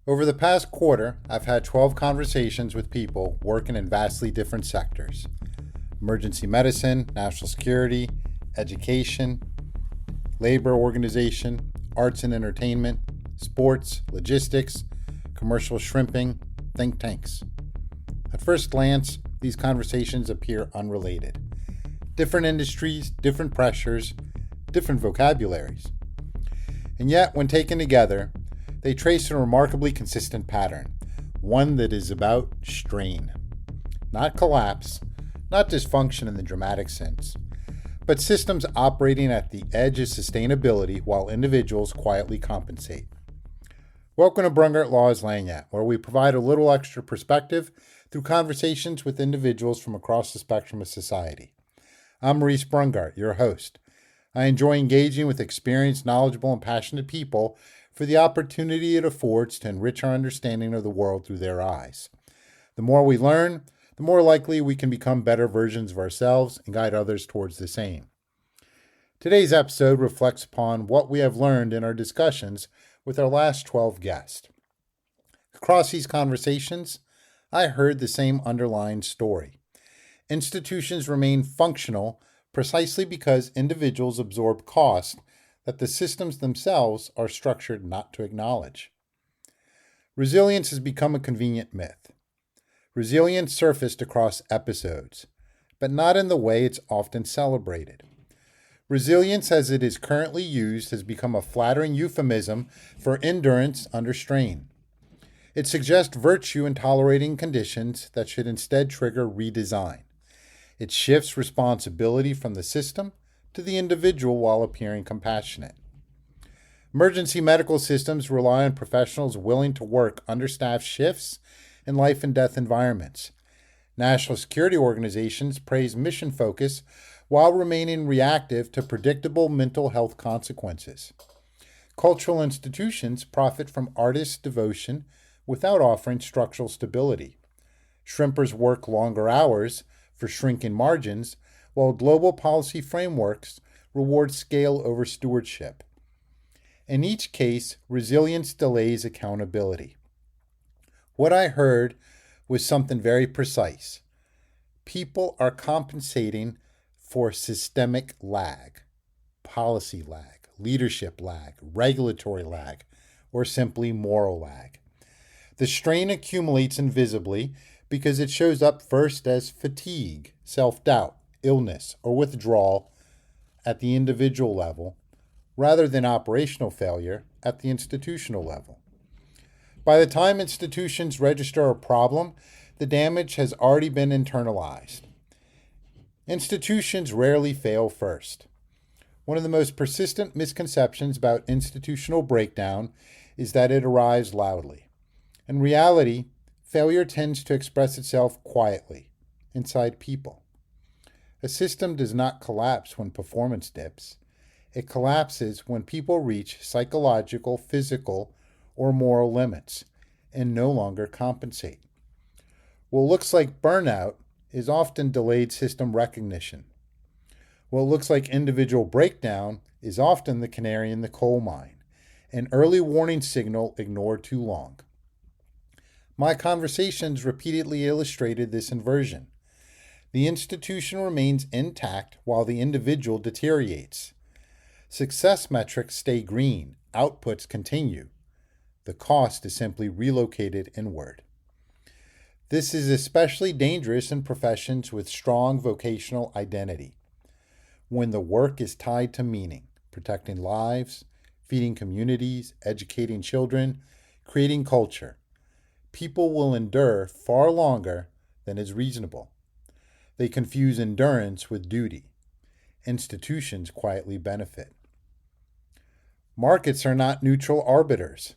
Over the past quarter, I've had 12 conversations with people working in vastly different sectors: emergency medicine, national security, education, labor organization, arts and entertainment, sports, logistics, commercial shrimping, think tanks. At first glance, these conversations appear unrelated. Different industries, different pressures, different vocabularies. And yet, when taken together, they trace a remarkably consistent pattern, one that is about strain. Not collapse, not dysfunction in the dramatic sense, but systems operating at the edge of sustainability while individuals quietly compensate. Welcome to Brungart Law's Lanyat, where we provide a little extra perspective through conversations with individuals from across the spectrum of society. I'm Maurice Brungart, your host. I enjoy engaging with experienced, knowledgeable, and passionate people for the opportunity it affords to enrich our understanding of the world through their eyes. The more we learn, the more likely we can become better versions of ourselves and guide others towards the same. Today's episode reflects upon what we have learned in our discussions with our last 12 guests. Across these conversations, I heard the same underlying story. Institutions remain functional precisely because individuals absorb cost that the systems themselves are structured not to acknowledge. Resilience has become a convenient myth. Resilience surfaced across episodes, but not in the way it's often celebrated. Resilience, as it is currently used, has become a flattering euphemism for endurance under strain. It suggests virtue in tolerating conditions that should instead trigger redesign. It shifts responsibility from the system to the individual while appearing compassionate. Emergency medical systems rely on professionals willing to work understaffed shifts in life and death environments. National security organizations praise mission focus while remaining reactive to predictable mental health consequences. Cultural institutions profit from artists' devotion without offering structural stability. Shrimpers work longer hours for shrinking margins, while global policy frameworks reward scale over stewardship. In each case, resilience delays accountability. What I heard was something very precise. People are compensating for systemic lag, policy lag, leadership lag, regulatory lag, or simply moral lag. The strain accumulates invisibly because it shows up first as fatigue, self-doubt, illness, or withdrawal at the individual level, rather than operational failure at the institutional level. By the time institutions register a problem, the damage has already been internalized. Institutions rarely fail first. One of the most persistent misconceptions about institutional breakdown is that it arrives loudly. In reality, failure tends to express itself quietly, inside people. A system does not collapse when performance dips. It collapses when people reach psychological, physical, or moral limits and no longer compensate. What looks like burnout is often delayed system recognition. What looks like individual breakdown is often the canary in the coal mine, an early warning signal ignored too long. My conversations repeatedly illustrated this inversion. The institution remains intact while the individual deteriorates. Success metrics stay green, outputs continue. The cost is simply relocated inward. This is especially dangerous in professions with strong vocational identity. When the work is tied to meaning, protecting lives, feeding communities, educating children, creating culture, people will endure far longer than is reasonable. They confuse endurance with duty. Institutions quietly benefit. Markets are not neutral arbiters.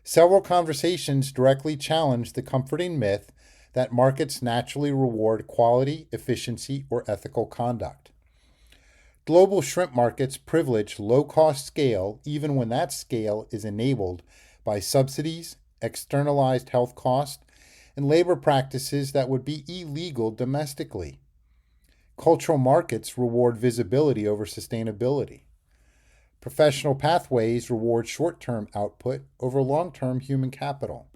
Several conversations directly challenge the comforting myth that markets naturally reward quality, efficiency, or ethical conduct. Global shrimp markets privilege low-cost scale even when that scale is enabled by subsidies, externalized health costs, and labor practices that would be illegal domestically. Cultural markets reward visibility over sustainability. Professional pathways reward short-term output over long-term human capital.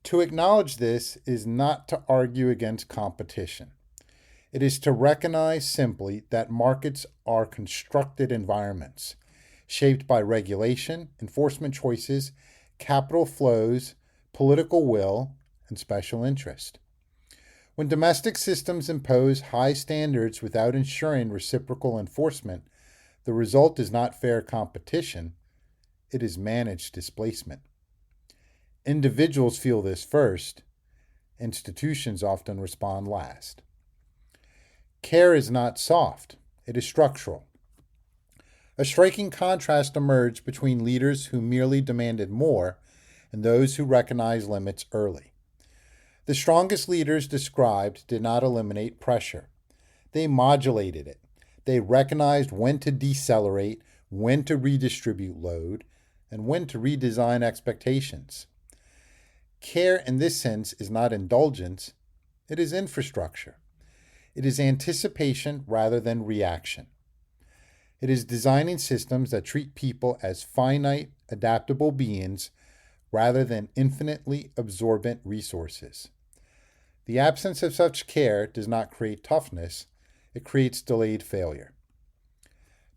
To acknowledge this is not to argue against competition. It is to recognize simply that markets are constructed environments, shaped by regulation, enforcement choices, capital flows, political will, and special interest. When domestic systems impose high standards without ensuring reciprocal enforcement, the result is not fair competition, it is managed displacement. Individuals feel this first, institutions often respond last. Care is not soft, it is structural. A striking contrast emerged between leaders who merely demanded more and those who recognized limits early. The strongest leaders described did not eliminate pressure. They modulated it. They recognized when to decelerate, when to redistribute load, and when to redesign expectations. Care in this sense is not indulgence, it is infrastructure. It is anticipation rather than reaction. It is designing systems that treat people as finite, adaptable beings rather than infinitely absorbent resources. The absence of such care does not create toughness, it creates delayed failure.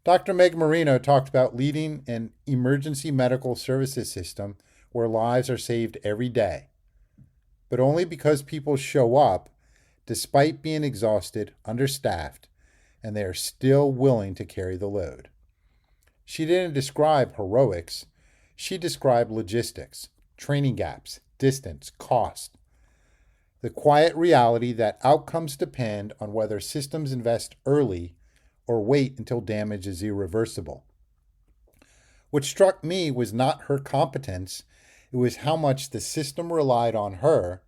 Dr. Meg Marino talked about leading an emergency medical services system where lives are saved every day, but only because people show up despite being exhausted, understaffed, and they are still willing to carry the load. She didn't describe heroics, she described logistics, training gaps, distance, cost. The quiet reality that outcomes depend on whether systems invest early or wait until damage is irreversible. What struck me was not her competence, it was how much the system relied on her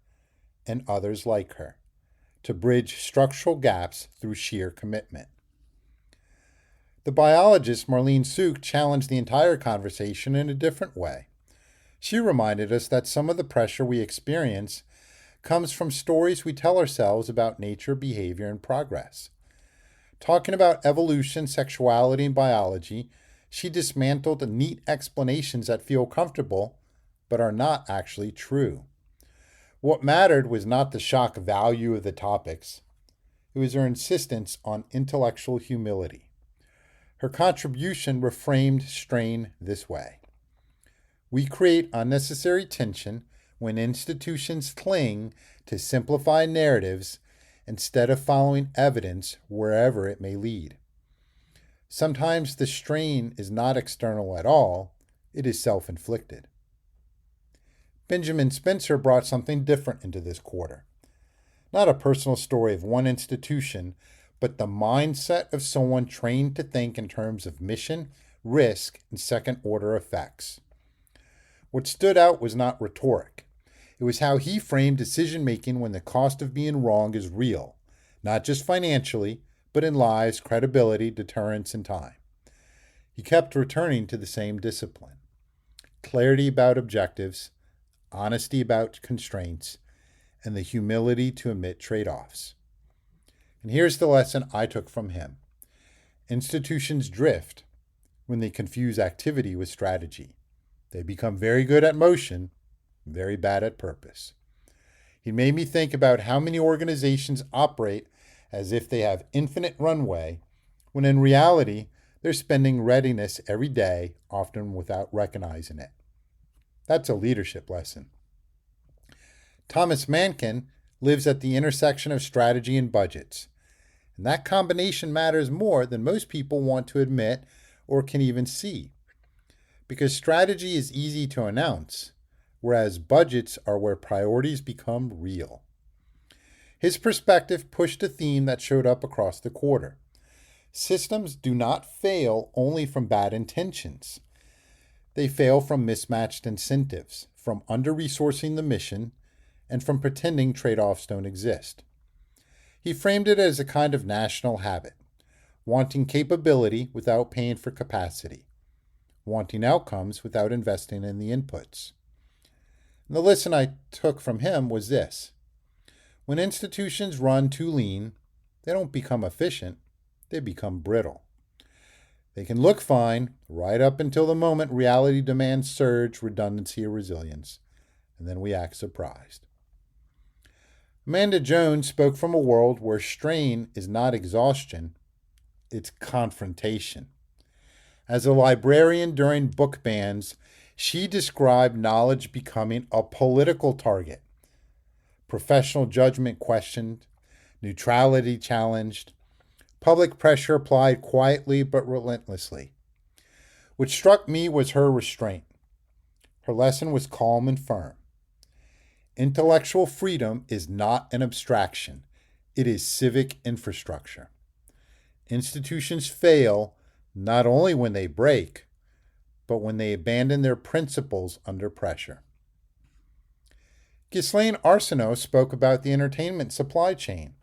and others like her to bridge structural gaps through sheer commitment. The biologist Marlene Sook challenged the entire conversation in a different way. She reminded us that some of the pressure we experience comes from stories we tell ourselves about nature, behavior, and progress. Talking about evolution, sexuality, and biology, she dismantled neat explanations that feel comfortable but are not actually true. What mattered was not the shock value of the topics, it was her insistence on intellectual humility. Her contribution reframed strain this way. We create unnecessary tension when institutions cling to simplified narratives instead of following evidence wherever it may lead. Sometimes the strain is not external at all, it is self-inflicted. Benjamin Spencer brought something different into this quarter. Not a personal story of one institution, but the mindset of someone trained to think in terms of mission, risk, and second-order effects. What stood out was not rhetoric. It was how he framed decision-making when the cost of being wrong is real, not just financially, but in lives, credibility, deterrence, and time. He kept returning to the same discipline. Clarity about objectives, honesty about constraints, and the humility to admit trade-offs. And here's the lesson I took from him. Institutions drift when they confuse activity with strategy. They become very good at motion, very bad at purpose. He made me think about how many organizations operate as if they have infinite runway, when in reality, they're spending readiness every day, often without recognizing it. That's a leadership lesson. Thomas Mankin lives at the intersection of strategy and budgets. And that combination matters more than most people want to admit or can even see. Because strategy is easy to announce, whereas budgets are where priorities become real. His perspective pushed a theme that showed up across the quarter. Systems do not fail only from bad intentions. They fail from mismatched incentives, from under-resourcing the mission, and from pretending trade-offs don't exist. He framed it as a kind of national habit, wanting capability without paying for capacity, wanting outcomes without investing in the inputs. And the lesson I took from him was this. When institutions run too lean, they don't become efficient, they become brittle. They can look fine right up until the moment reality demands surge, redundancy, or resilience, and then we act surprised. Amanda Jones spoke from a world where strain is not exhaustion, it's confrontation. As a librarian during book bans, she described knowledge becoming a political target, professional judgment questioned, neutrality challenged, public pressure applied quietly but relentlessly. What struck me was her restraint. Her lesson was calm and firm. Intellectual freedom is not an abstraction. It is civic infrastructure. Institutions fail not only when they break, but when they abandon their principles under pressure. Ghislaine Arsenault spoke about the entertainment supply chain,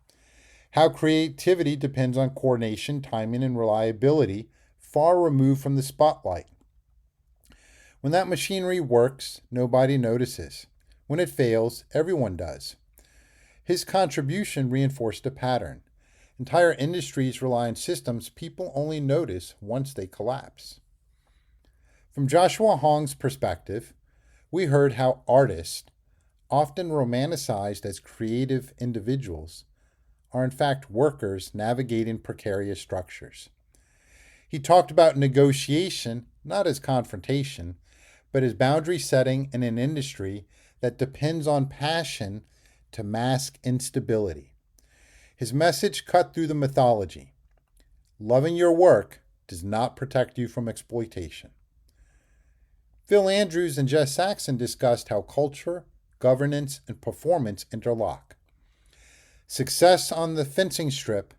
how creativity depends on coordination, timing, and reliability, far removed from the spotlight. When that machinery works, nobody notices. When it fails, everyone does. His contribution reinforced a pattern. Entire industries rely on systems people only notice once they collapse. From Joshua Hong's perspective, we heard how artists, often romanticized as creative individuals, are in fact workers navigating precarious structures. He talked about negotiation not as confrontation, but as boundary setting in an industry that depends on passion to mask instability. His message cut through the mythology. Loving your work does not protect you from exploitation. Phil Andrews and Jess Saxon discussed how culture, governance, and performance interlock. Success on the fencing strip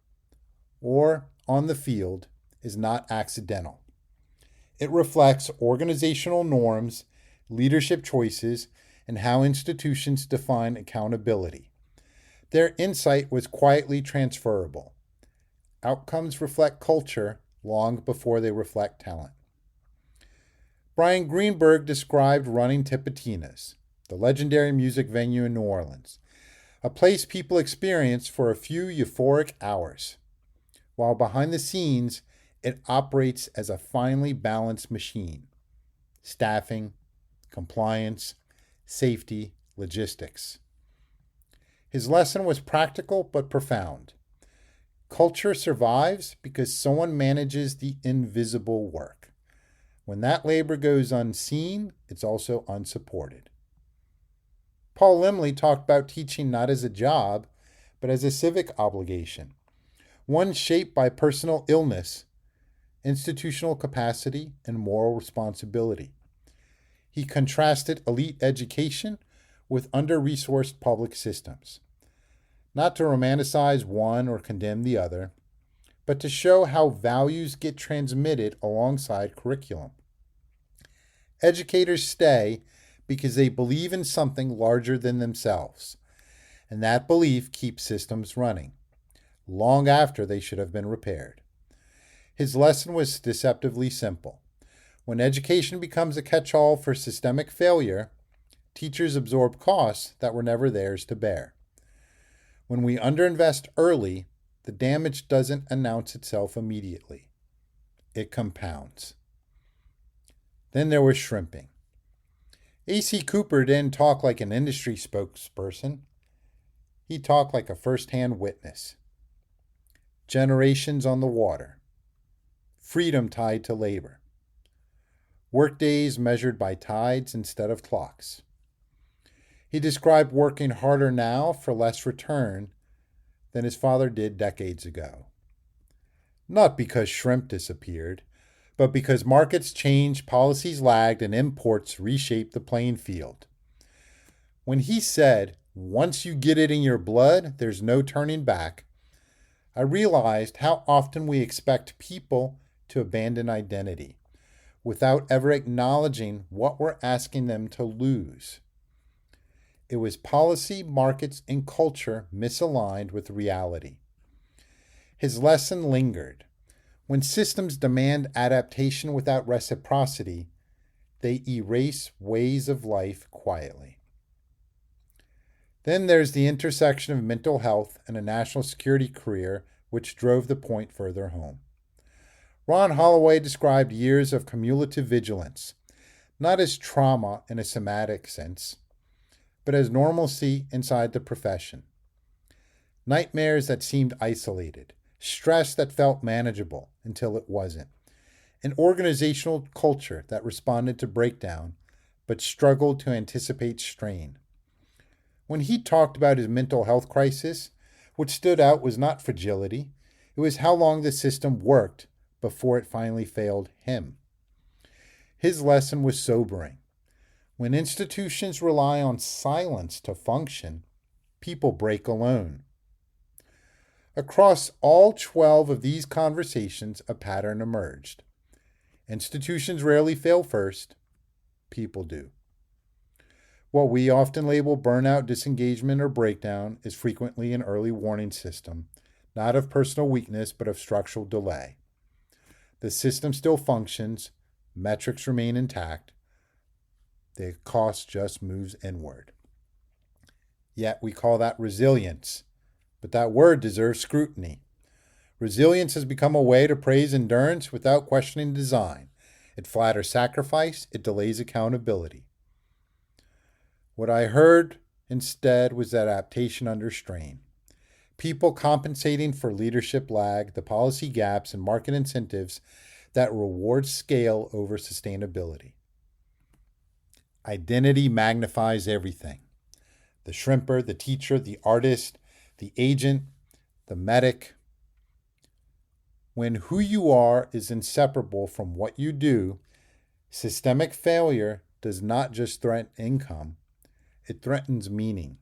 or on the field is not accidental. It reflects organizational norms, leadership choices, and how institutions define accountability. Their insight was quietly transferable. Outcomes reflect culture long before they reflect talent. Brian Greenberg described running Tipitina's, the legendary music venue in New Orleans, a place people experience for a few euphoric hours, while behind the scenes, it operates as a finely balanced machine. Staffing, compliance, safety, logistics. His lesson was practical but profound. Culture survives because someone manages the invisible work. When that labor goes unseen, it's also unsupported. Paul Limley talked about teaching not as a job, but as a civic obligation, one shaped by personal illness, institutional capacity, and moral responsibility. He contrasted elite education with under-resourced public systems, not to romanticize one or condemn the other, but to show how values get transmitted alongside curriculum. Educators stay because they believe in something larger than themselves, and that belief keeps systems running, long after they should have been repaired. His lesson was deceptively simple. When education becomes a catch-all for systemic failure, teachers absorb costs that were never theirs to bear. When we underinvest early, the damage doesn't announce itself immediately. It compounds. Then there was shrimping. A.C. Cooper didn't talk like an industry spokesperson. He talked like a first-hand witness. Generations on the water. Freedom tied to labor. Workdays measured by tides instead of clocks. He described working harder now for less return than his father did decades ago. Not because shrimp disappeared, but because markets changed, policies lagged, and imports reshaped the playing field. When he said, "Once you get it in your blood, there's no turning back," I realized how often we expect people to abandon identity without ever acknowledging what we're asking them to lose. It was policy, markets, and culture misaligned with reality. His lesson lingered. When systems demand adaptation without reciprocity, they erase ways of life quietly. Then there's the intersection of mental health and a national security career, which drove the point further home. Ron Holloway described years of cumulative vigilance, not as trauma in a somatic sense, but as normalcy inside the profession. Nightmares that seemed isolated, stress that felt manageable until it wasn't, an organizational culture that responded to breakdown but struggled to anticipate strain. When he talked about his mental health crisis, what stood out was not fragility, it was how long the system worked before it finally failed him. His lesson was sobering. When institutions rely on silence to function, people break alone. Across all 12 of these conversations, a pattern emerged. Institutions rarely fail first, people do. What we often label burnout, disengagement, or breakdown is frequently an early warning system, not of personal weakness, but of structural delay. The system still functions, metrics remain intact, the cost just moves inward. Yet we call that resilience, but that word deserves scrutiny. Resilience has become a way to praise endurance without questioning design. It flatters sacrifice, it delays accountability. What I heard instead was adaptation under strain. People compensating for leadership lag, the policy gaps, and market incentives that reward scale over sustainability. Identity magnifies everything. The shrimper, the teacher, the artist, the agent, the medic. When who you are is inseparable from what you do, systemic failure does not just threaten income, it threatens meaning.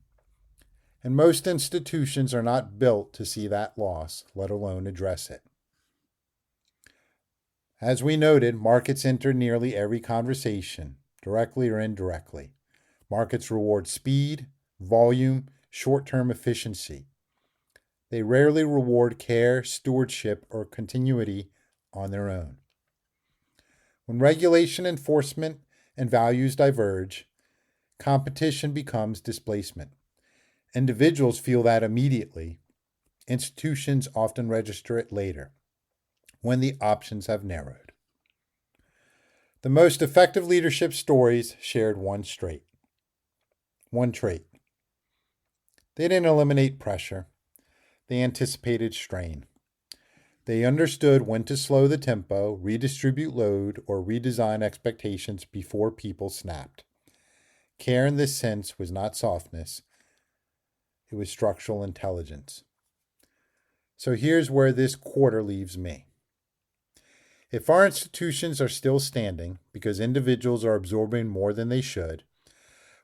And most institutions are not built to see that loss, let alone address it. As we noted, markets enter nearly every conversation, directly or indirectly. Markets reward speed, volume, short-term efficiency. They rarely reward care, stewardship, or continuity on their own. When regulation, enforcement, and values diverge, competition becomes displacement. Individuals feel that immediately. Institutions often register it later, when the options have narrowed. The most effective leadership stories shared one trait. They didn't eliminate pressure. They anticipated strain. They understood when to slow the tempo, redistribute load, or redesign expectations before people snapped. Care in this sense was not softness. It was structural intelligence. So here's where this quarter leaves me. If our institutions are still standing because individuals are absorbing more than they should,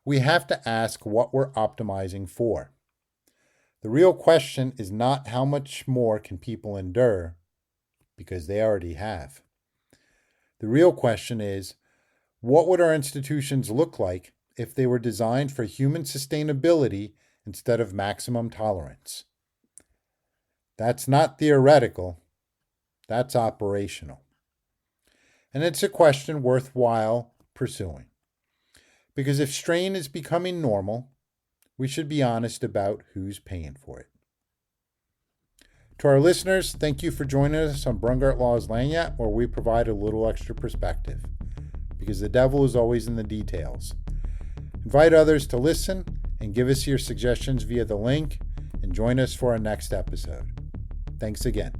we have to ask what we're optimizing for. The real question is not how much more can people endure, because they already have. The real question is, what would our institutions look like if they were designed for human sustainability instead of maximum tolerance? That's not theoretical, that's operational. And it's a question worthwhile pursuing. Because if strain is becoming normal, we should be honest about who's paying for it. To our listeners, thank you for joining us on Brungart Law's Lanyard, where we provide a little extra perspective, because the devil is always in the details. Invite others to listen and give us your suggestions via the link, and join us for our next episode. Thanks again.